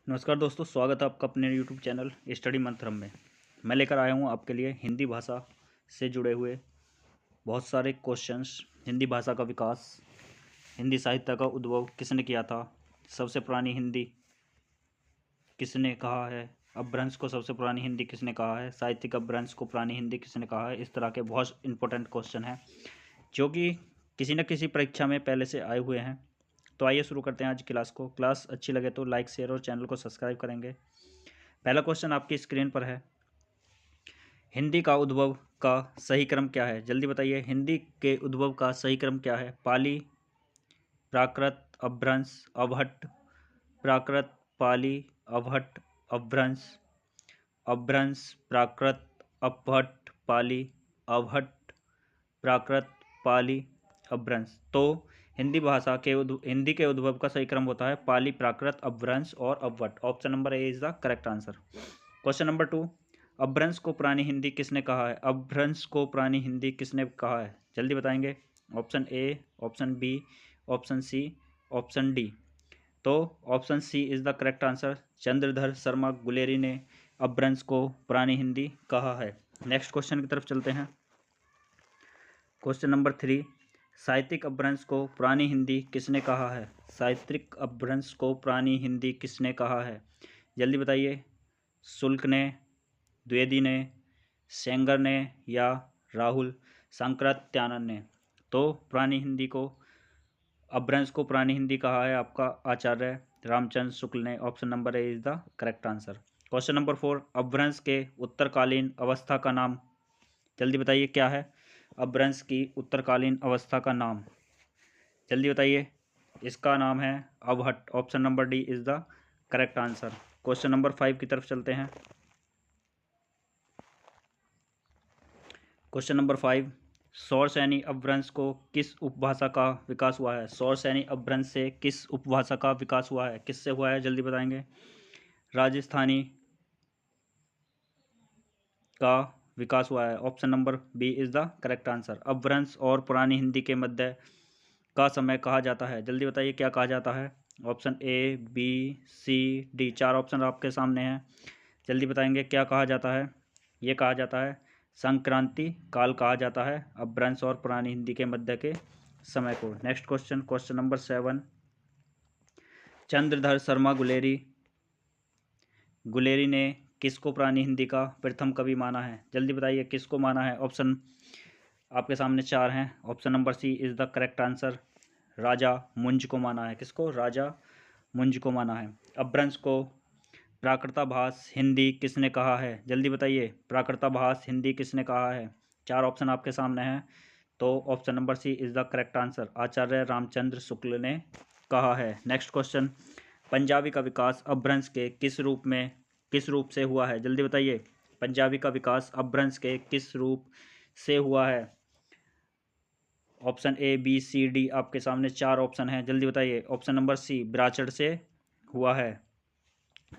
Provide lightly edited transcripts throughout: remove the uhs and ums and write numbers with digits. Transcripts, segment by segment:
नमस्कार दोस्तों, स्वागत है आपका अपने YouTube चैनल स्टडी मंत्रम में। मैं लेकर आया हूँ आपके लिए हिंदी भाषा से जुड़े हुए बहुत सारे क्वेश्चंस। हिंदी भाषा का विकास, हिंदी साहित्य का उद्भव किसने किया था, सबसे पुरानी हिंदी किसने कहा है, अपभ्रंश को सबसे पुरानी हिंदी किसने कहा है, साहित्यिक अपभ्रंश को पुरानी हिंदी किसने कहा है। इस तरह के बहुत इंपॉर्टेंट क्वेश्चन हैं जो कि किसी न किसी परीक्षा में पहले से आए हुए हैं। तो आइए शुरू करते हैं आज क्लास को। क्लास अच्छी लगे तो लाइक, शेयर और चैनल को सब्सक्राइब करेंगे। पहला क्वेश्चन आपकी स्क्रीन पर है, हिंदी का उद्भव का सही क्रम क्या है। जल्दी बताइए, हिंदी के उद्भव का सही क्रम क्या है। पाली, प्राकृत, अपभ्रंश, अवहट्ट। प्राकृत, पाली, अवहट्ट, अपभ्रंश। अपभ्रंश, प्राकृत, अपभट्ट, पाली, अवहट्ट, प्राकृत, पाली, अपभ्रंश। तो हिंदी के उद्भव का सही क्रम होता है पाली, प्राकृत, अपभ्रंश और Apabhatt. Option number A is the correct answer. Question number 2, Apabhramsha को पुरानी हिंदी किसने कहा है। अपभ्रंश को पुरानी हिंदी किसने कहा है, जल्दी बताएंगे। Option A, option B, option C, option D. तो option C is the correct answer. Chandradhar Sharma Guleri ने अपभ्रंश को पुरानी हिंदी कहा है। नेक्स्ट क्वेश्चन की तरफ चलते हैं। क्वेश्चन नंबर 3, साहित्यिक अपभ्रंश को पुरानी हिंदी किसने कहा है। साहित्यिक अपभ्रंश को पुरानी हिंदी किसने कहा है, जल्दी बताइए। शुल्क ने, द्विवेदी ने, सेंगर ने या राहुल सांकृत्यानंद ने। तो पुरानी हिंदी को, अपभ्रंश को पुरानी हिंदी कहा है आपका आचार्य रामचंद्र शुक्ल ने। Option number A is the correct answer. Question number 4, अपभ्रंश के उत्तरकालीन अवस्था का नाम, जल्दी बताइए क्या है। अपभ्रंश की उत्तरकालीन अवस्था का नाम, जल्दी बताइए। इसका नाम है Avahatt. Option number D is the correct answer. Question number 5 की तरफ चलते हैं। क्वेश्चन नंबर 5, सौरसैनी अपभ्रंश को किस उपभाषा का विकास हुआ है। सौरसैनी अपभ्रंश से किस उपभाषा का विकास हुआ है, किससे हुआ है, जल्दी बताएंगे। राजस्थानी का विकास हुआ है। Option number B is the correct answer. Apabhramsha और पुरानी हिंदी के मध्य का समय कहा जाता है, जल्दी बताइए क्या कहा जाता है। Option A, B, C, D. 4 option आपके सामने हैं, जल्दी बताएंगे क्या कहा जाता है। ये कहा जाता है संक्रांति काल कहा जाता है अपभ्रंश और पुरानी हिंदी के मध्य के समय को। Next question, question number 7, Chandradhar Sharma Guleri ने किसको पुरानी हिंदी का प्रथम कवि माना है, जल्दी बताइए किसको माना है। ऑप्शन आपके सामने 4 हैं। Option number C is the correct answer. Raja Munj को माना है। किसको, राजा मुंज को माना है। अपभ्रंश को प्राकृताभास हिंदी किसने कहा है, जल्दी बताइए। प्राकृताभास हिंदी किसने कहा है। 4 ऑप्शन आपके सामने हैं। तो option number C is the correct answer. Acharya Ramchandra Shukla ने कहा है। नेक्स्ट क्वेश्चन, पंजाबी का विकास अपभ्रंश के किस रूप से हुआ है, जल्दी बताइए। पंजाबी का विकास अपभ्रंश के किस रूप से हुआ है। Option A, B, C, D आपके सामने 4 ऑप्शन हैं, जल्दी बताइए। ऑप्शन नंबर सी, विराचड़ से हुआ है।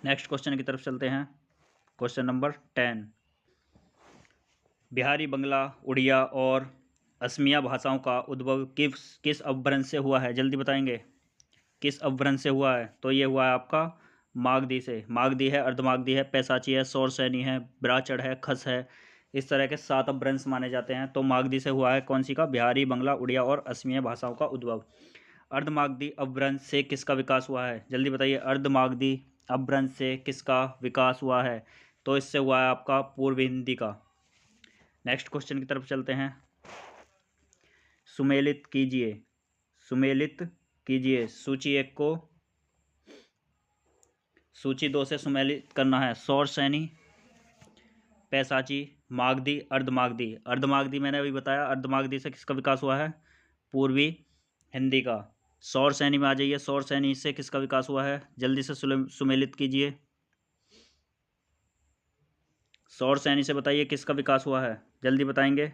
नेक्स्ट क्वेश्चन की तरफ चलते हैं। क्वेश्चन नंबर 10, बिहारी, बंगला, उड़िया और असमिया भाषाओं का उद्भव किस अपभ्रंश से हुआ है, जल्दी बताएंगे। किस अपभ्रंश से हुआ है, तो ये हुआ है आपका मागधी से। मागधी है, अर्धमागधी है, पैसाची है, सौरसैनी है, विराचड़ है, खस है। इस तरह के 7 अपभ्रंश माने जाते हैं। तो मागधी से हुआ है कौन सी का, बिहारी, बंगला, उड़िया और असमिया भाषाओं का उद्भव। अर्धमागधी अपभ्रंश से किसका विकास हुआ है, जल्दी बताइए। अर्धमागधी अपभ्रंश से किसका विकास हुआ है, तो इससे हुआ है आपका पूर्व हिंदी का। नेक्स्ट क्वेश्चन की तरफ चलते हैं। सुमेलित कीजिए, सुमेलित कीजिए सूची 1 को सूची 2 से सुमेलित करना है। सौरसैनी, पैसाची, मागधी, अर्धमागधी। अर्धमागधी मैंने अभी बताया, अर्धमागधी से किसका विकास हुआ है, पूर्वी हिंदी का। सौरसैनी में आ जाइए, सौरसैनी से किसका विकास हुआ है, जल्दी से सुमेलित कीजिए। सौरसैनी से बताइए किसका विकास हुआ है, जल्दी बताएंगे,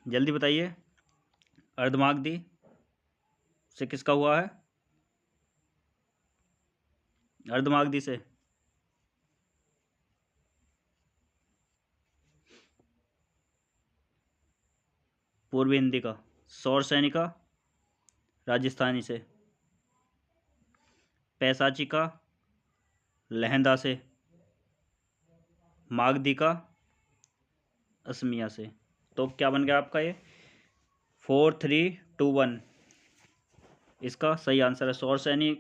जल्दी बताइए। अर्धमागधी से किसका हुआ है, अर्धमागधी से पूर्वी हिंदी का। सौरसैनी का राजस्थानी से। पैसाची का लहंदा से, मागधी का असमिया से। तो क्या बन गया आपका ये 4, 3, 2, 1 इसका सही आंसर है। सौरसैनी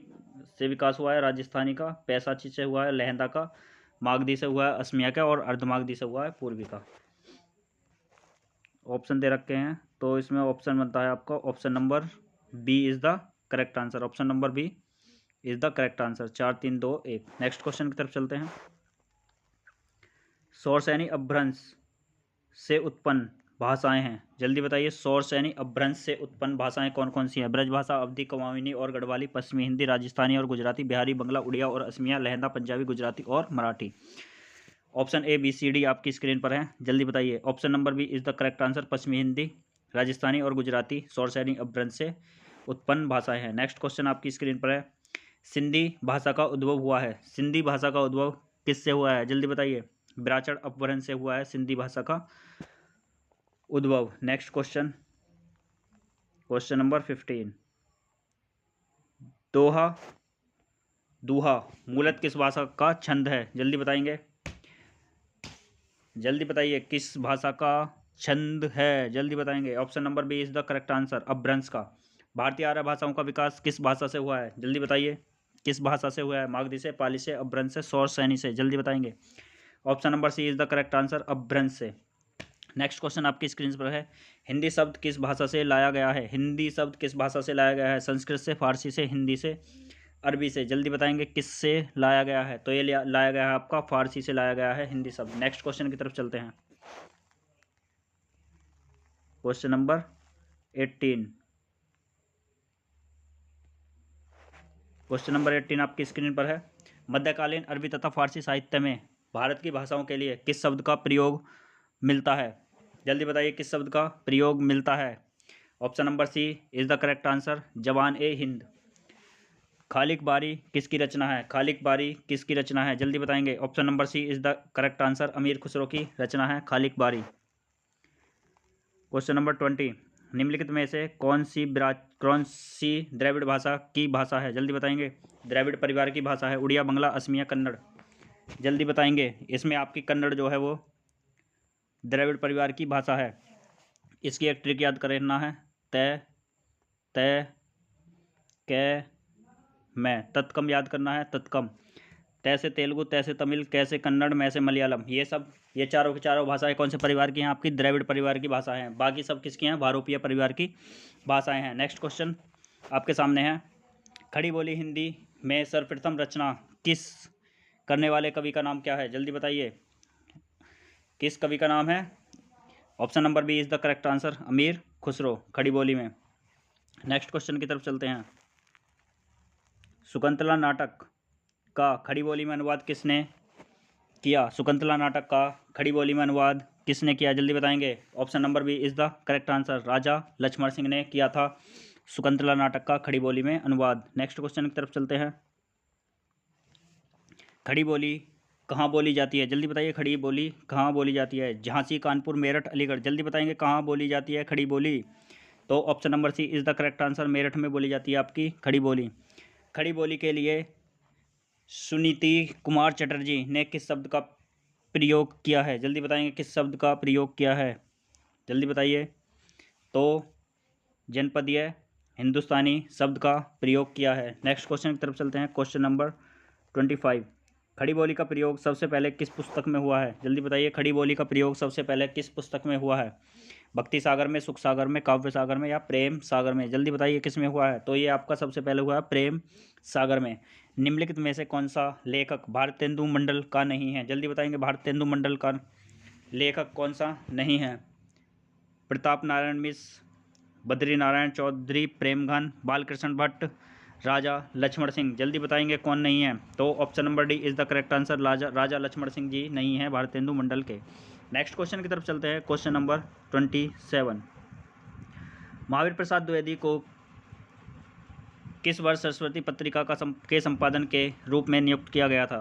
से विकास हुआ है राजस्थानी का, पैसाची से हुआ है लहंदा का, मागधी से हुआ है असमिया का, और अर्धमागधी से हुआ है पूर्वी का। ऑप्शन दे रखे हैं तो इसमें ऑप्शन बनता है आपका option number B is the correct answer. Option number B is the correct answer. 4, 3, 2, 1। Next question की तरफ चलते हैं। सौरसैनी अपभ्रंश से उत्पन्न भाषाएं हैं, जल्दी बताइए। सौरसैनी अपभ्रंश से उत्पन्न भाषाएं कौन कौन सी हैं? ब्रजभाषा, अवधी, कुमाऊनी और गढ़वाली, पश्चिमी हिंदी, राजस्थानी और गुजराती, बिहारी, बंगला, उड़िया और असमिया, लहंदा, पंजाबी, गुजराती और Marathi. Option A, B, C, D आपकी स्क्रीन पर है, जल्दी बताइए। Option number B is the correct answer. पश्चिमी हिंदी, राजस्थानी और गुजराती सौरसैनी अपभ्रंश से उत्पन्न भाषाएं हैं। नेक्स्ट क्वेश्चन आपकी स्क्रीन पर है। सिंधी भाषा का उद्भव हुआ है, सिंधी भाषा का उद्भव किससे हुआ है? जल्दी बताइए। विराचर अपभ्रंश से हुआ है सिंधी भाषा का उद्भव। Next question, question number 15। दोहा, दूहा मूलत किस भाषा का छंद है? जल्दी बताएंगे, जल्दी बताइए किस भाषा का छंद है, जल्दी बताएंगे। Option number B is the correct answer, Apabhramsha का। भारतीय आर्य भाषाओं का विकास किस भाषा से हुआ है? जल्दी बताइए किस भाषा से हुआ है? मागधी से, पाली से, अपभ्रंश से, सौरसैनी से, जल्दी बताएंगे। Option number C is the correct answer, Apabhramsha से। नेक्स्ट क्वेश्चन आपकी स्क्रीन पर है। हिंदी शब्द किस भाषा से लाया गया है? हिंदी शब्द किस भाषा से लाया गया है? संस्कृत से, फारसी से, हिंदी से, अरबी से, जल्दी बताएंगे किससे लाया गया है? तो ये लाया गया है आपका फारसी से लाया गया है हिंदी शब्द। नेक्स्ट क्वेश्चन की तरफ चलते हैं। Question number 18। क्वेश्चन नंबर 18 आपकी स्क्रीन पर है। मध्यकालीन अरबी तथा फारसी साहित्य में भारत की भाषाओं के लिए किस शब्द का प्रयोग मिलता है? जल्दी बताइए किस शब्द का प्रयोग मिलता है? Option number C is the correct answer, जवान ए हिंद। खालिक बारी किसकी रचना है? खालिक बारी किसकी रचना है? जल्दी बताएंगे। Option number C is the correct answer, Amir Khusro की रचना है खालिक बारी। Question number 20। निम्नलिखित में से कौन सी द्रविड़ भाषा की भाषा है? जल्दी बताएंगे। द्रविड़ परिवार की भाषा है उड़िया, बंगला, असमिया, कन्नड़, जल्दी बताएंगे। इसमें आपकी कन्नड़ जो है वो द्रविड़ परिवार की भाषा है। इसकी एक ट्रिक याद करना है, तय, तय, कै, मैं, तत्कम याद करना है, तत्कम। तय से तेलुगु, तय से तमिल, कै से कन्नड़, मैं से मलयालम। ये चारों की चारों भाषाएं कौन से परिवार की हैं? आपकी द्रविड़ परिवार की भाषा हैं। बाकी सब किसकी हैं? भारोपीय परिवार की भाषाएं हैं। नेक्स्ट क्वेश्चन आपके सामने है। खड़ी बोली हिंदी में सर्वप्रथम रचना किस करने वाले कवि का नाम क्या है? जल्दी बताइए किस कवि का नाम है? Option number B is the correct answer, Amir Khusro, खड़ी बोली में। नेक्स्ट क्वेश्चन की तरफ चलते हैं। शकुंतला नाटक का खड़ी बोली में अनुवाद किसने किया? शकुंतला नाटक का खड़ी बोली में अनुवाद किसने किया? जल्दी बताएंगे। Option number B is the correct answer, Raja Lakshman Singh ने किया था शकुंतला नाटक का खड़ी बोली में अनुवाद। नेक्स्ट क्वेश्चन की तरफ चलते हैं। खड़ी बोली कहाँ बोली जाती है? जल्दी बताइए खड़ी बोली कहाँ बोली जाती है? झांसी, कानपुर, मेरठ, अलीगढ़, जल्दी बताएंगे कहाँ बोली जाती है खड़ी बोली? तो option number C is the correct answer, Meerut में बोली जाती है आपकी खड़ी बोली। खड़ी बोली के लिए सुनीति कुमार चटर्जी ने किस शब्द का प्रयोग किया है? जल्दी बताएंगे किस शब्द का प्रयोग किया है? जल्दी बताइए। तो जनपदीय हिंदुस्तानी शब्द का प्रयोग किया है। नेक्स्ट क्वेश्चन की तरफ चलते हैं। Question number 25। खड़ी बोली का प्रयोग सबसे पहले किस पुस्तक में हुआ है? जल्दी बताइए खड़ी बोली का प्रयोग सबसे पहले किस पुस्तक में हुआ है? भक्ति सागर में, सुख सागर में, काव्य सागर में या प्रेम सागर में? जल्दी बताइए किस में हुआ है? तो ये आपका सबसे पहले हुआ है प्रेम सागर में। निम्नलिखित में से कौन सा लेखक भारतेंदु मंडल का नहीं है? जल्दी बताएंगे भारतेंदु मंडल का लेखक कौन सा नहीं है? प्रताप नारायण मिश्र, बद्री नारायण चौधरी, प्रेमघन, बालकृष्ण भट्ट, राजा लक्ष्मण सिंह, जल्दी बताएंगे कौन नहीं है? तो option number D is the correct answer, Raja Lakshman Singh ji नहीं है भारतेंदु मंडल के। नेक्स्ट क्वेश्चन की तरफ चलते हैं। Question number 27। महावीर प्रसाद द्विवेदी को किस वर्ष सरस्वती पत्रिका के संपादन के रूप में नियुक्त किया गया था?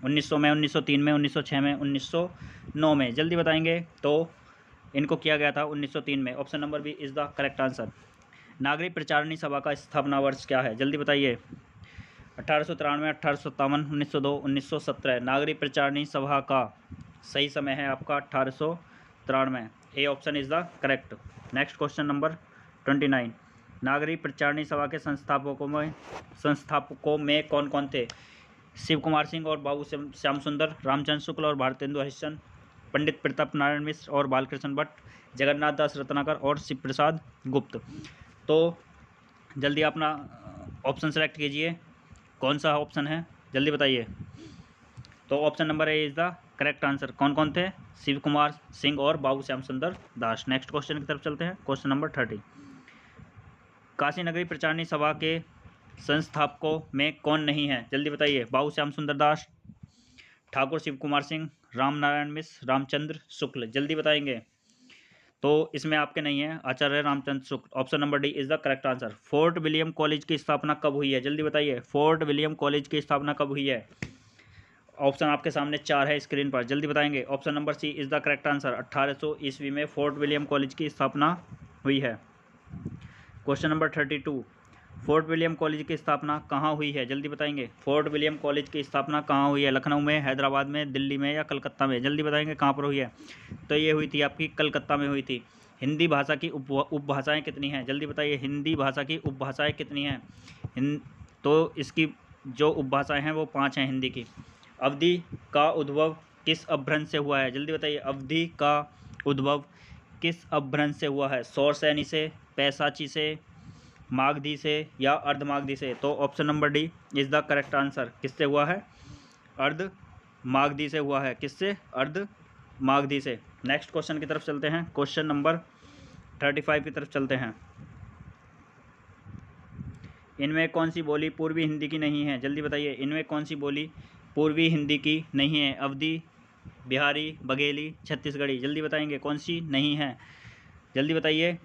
1900 में, 1903 में, 1906 में, 1909 में, जल्दी बताएंगे। तो इनको किया गया था 1903 में। Option number B is the correct answer. Nagari Pracharini सभा का स्थापना वर्ष क्या है? जल्दी बताइए। 1893, 1857, 1902, 1917। नागरिक प्रचारणी सभा का सही समय है आपका 1893। ए option is the correct. Next question number 29। नागरिक प्रचारणी सभा के संस्थापकों में कौन कौन थे? शिव कुमार सिंह और बाबू श्याम सुंदर, रामचंद्र शुक्ल और भारतेंदु हरिश्चंद्र, पंडित प्रताप नारायण मिश्र और बालकृष्ण भट्ट, जगन्नाथ दास रत्नाकर और शिव प्रसाद गुप्त। तो जल्दी अपना ऑप्शन सेलेक्ट कीजिए, कौन सा ऑप्शन है जल्दी बताइए। तो option number A is the correct answer. कौन कौन थे? शिव कुमार सिंह और बाबू श्याम सुंदर दास। नेक्स्ट क्वेश्चन की तरफ चलते हैं। Question number 30। काशी नगरी प्रचारणी सभा के संस्थापकों में कौन नहीं है? जल्दी बताइए। बाबू श्याम सुंदर दास, ठाकुर शिव कुमार सिंह, राम नारायण मिश्र, रामचंद्र शुक्ल। जल्दी बताएंगे। तो इसमें आपके नहीं है Acharya Ramchandra Shukla. Option number D is the correct answer. Fort William college की स्थापना कब हुई है? जल्दी बताइए। फोर्ट विलियम कॉलेज की स्थापना कब हुई है? ऑप्शन आपके सामने 4 है स्क्रीन पर, जल्दी बताएंगे। Option number C is the correct answer. 1800 ईस्वी में फोर्ट विलियम कॉलेज की स्थापना हुई है। Question number 32। Fort William college की स्थापना कहाँ हुई है? जल्दी बताएंगे। फोर्ट विलियम कॉलेज की स्थापना कहाँ हुई है? लखनऊ में, हैदराबाद में, दिल्ली में या कलकत्ता में? जल्दी बताएंगे कहाँ पर हुई है। तो ये हुई थी आपकी कलकत्ता में हुई थी। हिंदी भाषा की उपभाषाएँ कितनी हैं? जल्दी बताइए। हिंदी भाषा की उपभाषाएँ कितनी हैं? तो इसकी जो उपभाषाएँ हैं वो 5 हैं हिंदी की। अवधि का उद्भव किस अपभ्रंश से हुआ है? जल्दी बताइए। अवधि का उद्भव किस अपभ्रंश से हुआ है? सौरसैनी से, पैसाची से, मागधी से या अर्धमागधी से? तो option number D is the correct answer. किससे हुआ है? अर्धमागधी से हुआ है। किससे? अर्धमागधी से। नेक्स्ट क्वेश्चन की तरफ चलते हैं। क्वेश्चन नंबर 35 की तरफ चलते हैं। इनमें कौन सी बोली पूर्वी हिंदी की नहीं है? जल्दी बताइए। इनमें कौन सी बोली पूर्वी हिंदी की नहीं है? अवधी, बिहारी, बघेली, छत्तीसगढ़ी। जल्दी बताएंगे कौन सी नहीं है, जल्दी बताइए।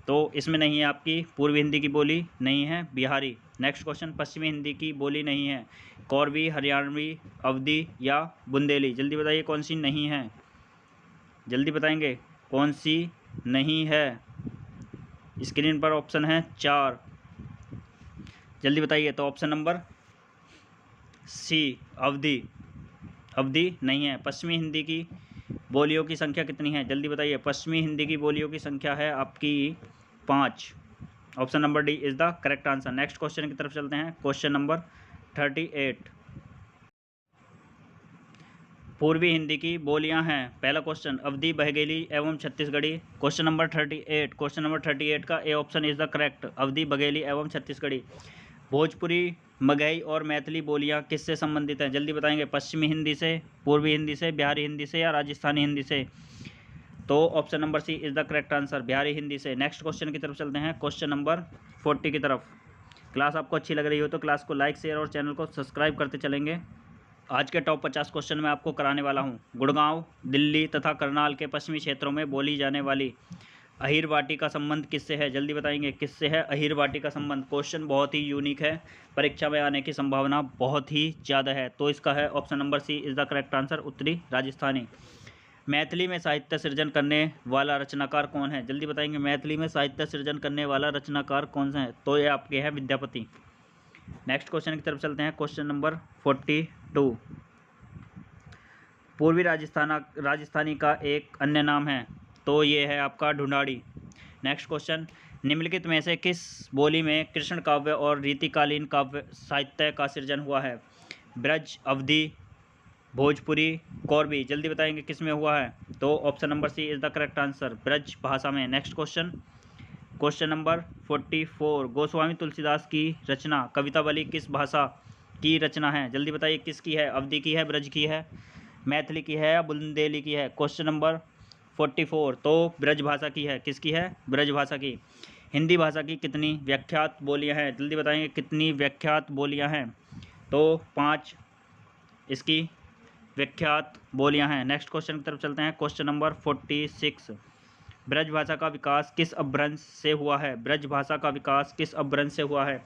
तो इसमें नहीं है आपकी पूर्वी हिंदी की बोली, नहीं है बिहारी। Next question. पश्चिमी हिंदी की बोली नहीं है? कौरवी, हरियाणवी, अवधी या बुंदेली? जल्दी बताइए कौन सी नहीं है, जल्दी बताएंगे कौन सी नहीं है। स्क्रीन पर ऑप्शन है 4, जल्दी बताइए। तो ऑप्शन नंबर सी अवधी, अवधी नहीं है। पश्चिमी हिंदी की बोलियों की संख्या कितनी है? जल्दी बताइए। पश्चिमी हिंदी की बोलियों की संख्या है आपकी 5। Option number D is the correct answer. Next question की तरफ चलते हैं। Question number 38। पूर्वी हिंदी की बोलियां हैं। पहला क्वेश्चन अवधी, बघेली एवं Chhattisgarhi. Question number 38। Question number 38 का A option is the correct. Awadhi, Bagheli एवं छत्तीसगढ़ी। भोजपुरी, मगही और मैथिली बोलियां किससे संबंधित हैं? जल्दी बताएंगे। पश्चिमी हिंदी से, पूर्वी हिंदी से, बिहारी हिंदी से या राजस्थानी हिंदी से? तो option number C is the correct answer, Bihari Hindi से। नेक्स्ट क्वेश्चन की तरफ चलते हैं। क्वेश्चन नंबर 40 की तरफ। क्लास आपको अच्छी लग रही हो तो क्लास को लाइक, शेयर और चैनल को सब्सक्राइब करते चलेंगे। आज के टॉप 50 क्वेश्चन मैं आपको कराने वाला हूँ। गुड़गांव, दिल्ली तथा करनाल के पश्चिमी क्षेत्रों में बोली जाने वाली अहिरवाटी का संबंध किससे है? जल्दी बताएंगे किससे है अहिरवाटी का संबंध। क्वेश्चन बहुत ही यूनिक है, परीक्षा में आने की संभावना बहुत ही ज़्यादा है। तो इसका है option number C is the correct answer, उत्तरी राजस्थानी। मैथिली में साहित्य सृजन करने वाला रचनाकार कौन है? जल्दी बताएंगे। मैथिली में साहित्य सृजन करने वाला रचनाकार कौन सा है? तो ये आपके हैं विद्यापति। नेक्स्ट क्वेश्चन की तरफ चलते हैं। Question number 42। पूर्वी राजस्थानी का एक अन्य नाम है, तो ये है आपका ढूंढाड़ी। Next question. निम्नलिखित में से किस बोली में कृष्ण काव्य और रीतिकालीन काव्य साहित्य का सृजन हुआ है? ब्रज, अवधी, भोजपुरी, कौरवी। जल्दी बताएंगे किस में हुआ है? तो option number C is the correct answer, Braj भाषा में। Next question. Question number 44। Goswami Tulsidas की रचना कवितावली किस भाषा की रचना है? जल्दी बताइए किसकी है? अवधी की है, ब्रज की है, मैथिली की है या बुंदेली की है? क्वेश्चन नंबर 44 तो ब्रज भाषा की है। किसकी है? ब्रज भाषा की। हिंदी भाषा की कितनी व्याख्यात बोलियां हैं? जल्दी बताएंगे कितनी व्याख्यात बोलियां हैं? तो 5 इसकी व्याख्यात बोलियां हैं। नेक्स्ट क्वेश्चन की तरफ चलते हैं। Question number 46। ब्रज भाषा का विकास किस अपभ्रंश से हुआ है? ब्रज भाषा का विकास किस अपभ्रंश से हुआ है?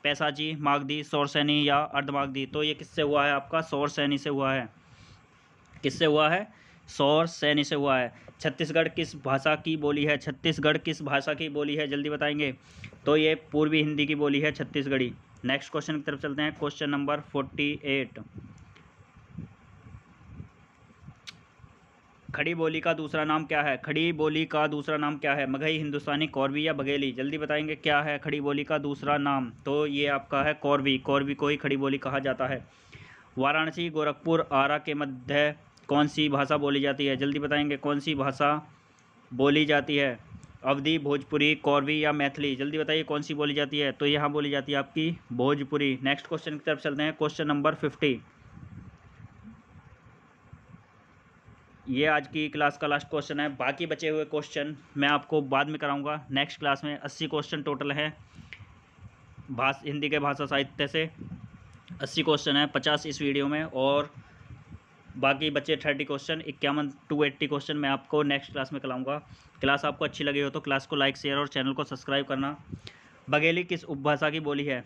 पैसाची, मागधी, सौरसैनी या अर्धमागधी? तो ये किससे हुआ है? आपका सौरसैनी से हुआ है। किससे हुआ है? सौरसैनी से हुआ है। छत्तीसगढ़ किस भाषा की बोली है? छत्तीसगढ़ किस भाषा की बोली है? जल्दी बताएंगे। तो ये पूर्वी हिंदी की बोली है छत्तीसगढ़ी। नेक्स्ट क्वेश्चन की तरफ चलते हैं। Question number 48। खड़ी बोली का दूसरा नाम क्या है? खड़ी बोली का दूसरा नाम क्या है? मगही, हिंदुस्तानी, कौरवी या बघेली? जल्दी बताएंगे क्या है खड़ी बोली का दूसरा नाम। तो ये आपका है कौरवी। कौरवी को ही खड़ी बोली कहा जाता है। वाराणसी, गोरखपुर, आरा के मध्य कौन सी भाषा बोली जाती है? जल्दी बताएंगे कौन सी भाषा बोली जाती है? अवधी, भोजपुरी, कौरवी या मैथिली? जल्दी बताइए कौन सी बोली जाती है? तो यहाँ बोली जाती है आपकी भोजपुरी। नेक्स्ट क्वेश्चन की तरफ चलते हैं। Question number 50। ये आज की क्लास का लास्ट क्वेश्चन है। बाकी बचे हुए क्वेश्चन मैं आपको बाद में कराऊंगा नेक्स्ट क्लास में। 80 क्वेश्चन टोटल है हिंदी के भाषा साहित्य से। 80 क्वेश्चन है, 50 इस वीडियो में, और बाकी बचे 30 क्वेश्चन, 51 to 80 क्वेश्चन मैं आपको नेक्स्ट क्लास में कराऊंगा। क्लास आपको अच्छी लगी हो तो क्लास को लाइक, शेयर और चैनल को सब्सक्राइब करना। बघेली किस उपभाषा की बोली है?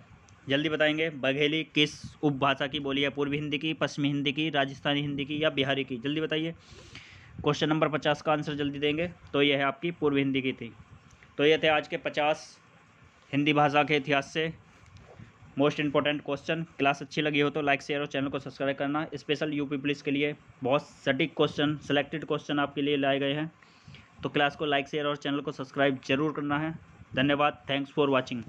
जल्दी बताएंगे बघेली किस उपभाषा की बोली है? पूर्वी हिंदी की, पश्चिमी हिंदी की, राजस्थानी हिंदी की या बिहारी की? जल्दी बताइए। क्वेश्चन नंबर 50 का आंसर जल्दी देंगे। तो यह है आपकी पूर्वी हिंदी की थी। तो ये थे आज के 50 हिंदी भाषा के इतिहास से मोस्ट इंपॉर्टेंट क्वेश्चन। क्लास अच्छी लगी हो तो लाइक, शेयर और चैनल को सब्सक्राइब करना। स्पेशल यूपी पुलिस के लिए बहुत सटीक क्वेश्चन, सेलेक्टेड क्वेश्चन आपके लिए लाए गए हैं। तो क्लास को लाइक, शेयर और चैनल को सब्सक्राइब जरूर करना है। धन्यवाद। Thanks for watching.